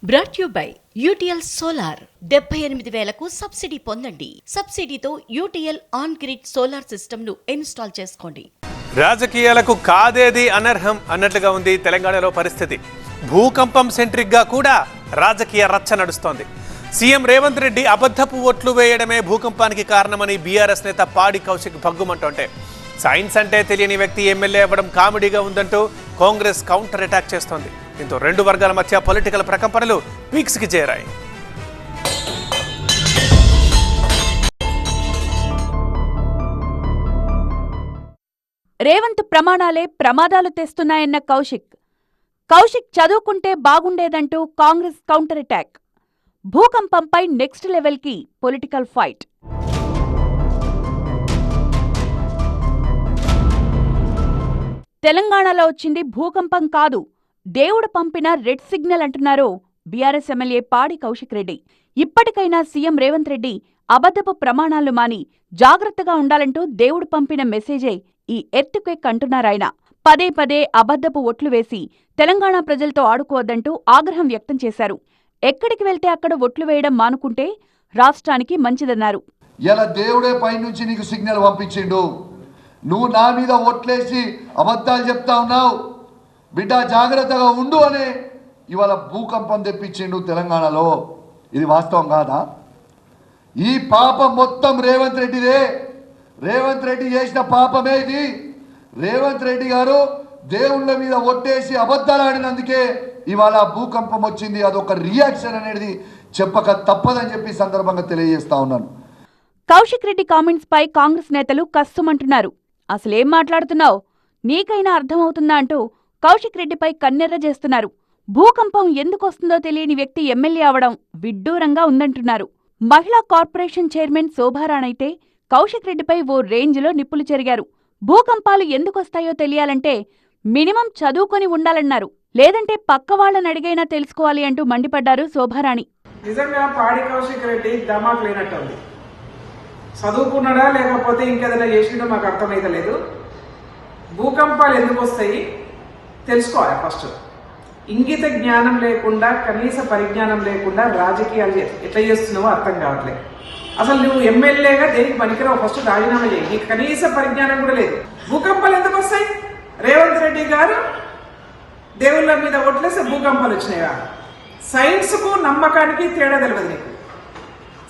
Brought you by UTL solar 78,000కు subsidy పొందండి. సబ్సిడీతో UTL on grid solar system ను ఇన్స్టాల్ చేసుకోండి. రాజకీయాలకు కాదేది అనర్హం అన్నట్లుగా ఉంది తెలంగాణలో పరిస్థితి. భూకంపం సెంట్రిక్ గా కూడా రాజకీయ రచ్చ నడుస్తోంది. సీఎం రేవంత్ రెడ్డి అబద్ధపు ఓట్లు వేయడమే భూకంపానికి కారణమని బీఆర్ఎస్ నేత పాడి కౌశిక్ భగ్గుమంటుంటే, సైన్స్ అంటే తెలియని వ్యక్తి ఎమ్మెల్యే అవ్వడం కామెడీగా ఉందంటూ కాంగ్రెస్ కౌంటర్ అటాక్ చేస్తోంది. దీంతో రెండు వర్గాల మధ్య పొలిటికల్ ప్రకంపనలు పీక్స్ కి చేరాయి. రేవంత్ ప్రమాణాలే ప్రమాదాలు తెస్తున్నాయన్న కౌశిక్ చదువుకుంటే బాగుండేదంటూ కాంగ్రెస్ కౌంటర్ అటాక్. భూకంపంపై నెక్స్ట్ లెవెల్కి పొలిటికల్ ఫైట్. తెలంగాణలో వచ్చింది భూకంపం కాదు, దేవుడు పంపిన రెడ్ సిగ్నల్ అంటున్నారు బీఆర్ఎస్ ఎమ్మెల్యే పాడి కౌశిక్ రెడ్డి. ఇప్పటికైనా సీఎం రేవంత్ రెడ్డి అబద్ధపు ప్రమాణాలు మాని జాగ్రత్తగా ఉండాలంటూ దేవుడు పంపిన మెసేజే ఈ ఎర్త్క్వేక్ అంటున్నారాయన. పదే పదే అబద్ధపు ఓట్లు వేసి తెలంగాణ ప్రజలతో ఆడుకోవద్దంటూ ఆగ్రహం వ్యక్తం చేశారు. ఎక్కడికి వెళ్తే అక్కడ ఓట్లు వేయడం మానుకుంటే రాష్ట్రానికి మంచిదన్నారు. ఇలా దేవుడే పైనుంచి నీకు సిగ్నల్ పంపించిండు. నువ్వు నా మీద ఓట్లేసి అబద్ధాలు చెప్తా ఉన్నావు, బిడ్డ జాగ్రత్తగా ఉండు అని ఇవాళ భూకంపం తెప్పించిండు తెలంగాణలో. ఇది వాస్తవం కాదా? ఈ పాపం మొత్తం రేవంత్ రెడ్డిదే. రేవంత్ రెడ్డి చేసిన పాపమే ఇది. రేవంత్ రెడ్డి గారు దేవుళ్ళ మీద ఒట్టేసి అబద్ధాలు ఆడినందుకే ఇవాళ భూకంపం వచ్చింది. అదొక రియాక్షన్ అనేది చెప్పక తప్పదని చెప్పి సందర్భంగా తెలియజేస్తా ఉన్నాను. కౌశిక్ రెడ్డి కామెంట్స్ పై కాంగ్రెస్ నేతలు కస్సుమంటున్నారు. అసలేం మాట్లాడుతున్నావు, నీకైనా అర్థమవుతుందా అంటూ కౌశిక్ రెడ్డిపై కన్నెర్ర చేస్తున్నారు. భూకంపం ఎందుకొస్తుందో తెలియని వ్యక్తి ఎమ్మెల్యే అవడం విడ్డూరంగా ఉందంటున్నారు. మహిళా కార్పొరేషన్ చైర్మన్ శోభారాణైతే కౌశిక్ రెడ్డిపై ఓ రేంజ్లో నిప్పులు చెరిగారు. భూకంపాలు ఎందుకొస్తాయో తెలియాలంటే మినిమం చదువుకొని ఉండాలన్నారు, లేదంటే పక్క వాళ్ళని అడిగైనా తెలుసుకోవాలి అంటూ మండిపడ్డారు శోభారాణి. నిజంగా పాడి కౌశిక్ రెడ్డి దమాక్ లేనట్టుంది. చదువుకున్నాడా లేకపోతే ఇంకేదైనా చేసినా మాకు అర్థమైతే లేదు. భూకంపాలు ఎందుకు వస్తాయి తెలుసుకోవాలి ఫస్ట్. ఇంగిత జ్ఞానం లేకుండా, కనీస పరిజ్ఞానం లేకుండా రాజకీయాలు ఎట్లా చేస్తున్నావో అర్థం కావట్లేదు. అసలు నువ్వు ఎమ్మెల్యేగా దేనికి పనికిరావు, ఫస్ట్ రాజీనామా చేయి. నీకు కనీస పరిజ్ఞానం కూడా లేదు. భూకంపాలు ఎందుకు వస్తాయి? రేవంత్ రెడ్డి గారు దేవుళ్ళ మీద ఓట్లేస్తే భూకంపాలు వచ్చినాయా? సైన్స్కు నమ్మకానికి తేడా తెలియదు నీకు.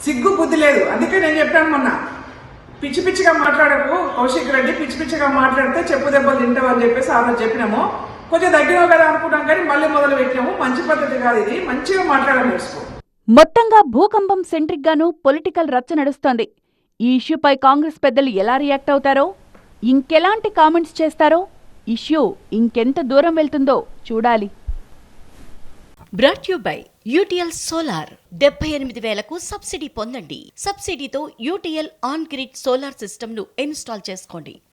సిగ్గు బుద్ధి లేదు. అందుకే నేను చెప్పాను మొన్న, పిచ్చి పిచ్చిగా మాట్లాడకు కౌశిక్ రెడ్డి, పిచ్చి పిచ్చిగా మాట్లాడితే చెప్పు దెబ్బలు తింటావు అని చెప్పేసి ఆ రోజు చెప్పినాము. కొంచెం తగ్గినావు కదా అనుకున్నాం, కానీ మళ్ళీ మొదలు పెట్టినాము. మంచి పద్ధతి కాదు ఇది, మంచిగా మాట్లాడడం నేర్చుకో. మొత్తంగా భూకంపం సెంట్రిక్ గాను పొలిటికల్ రచ్చ నడుస్తోంది. ఈ ఇష్యూపై కాంగ్రెస్ పెద్దలు ఎలా రియాక్ట్ అవుతారో, ఇంకెలాంటి కామెంట్స్ చేస్తారో, ఇష్యూ ఇంకెంత దూరం వెళ్తుందో చూడాలి. Brought you by UTL solar 78,000కు సబ్సిడీ పొందండి. సబ్సిడీతో UTL on grid solar system ను ఇన్స్టాల్ చేసుకోండి.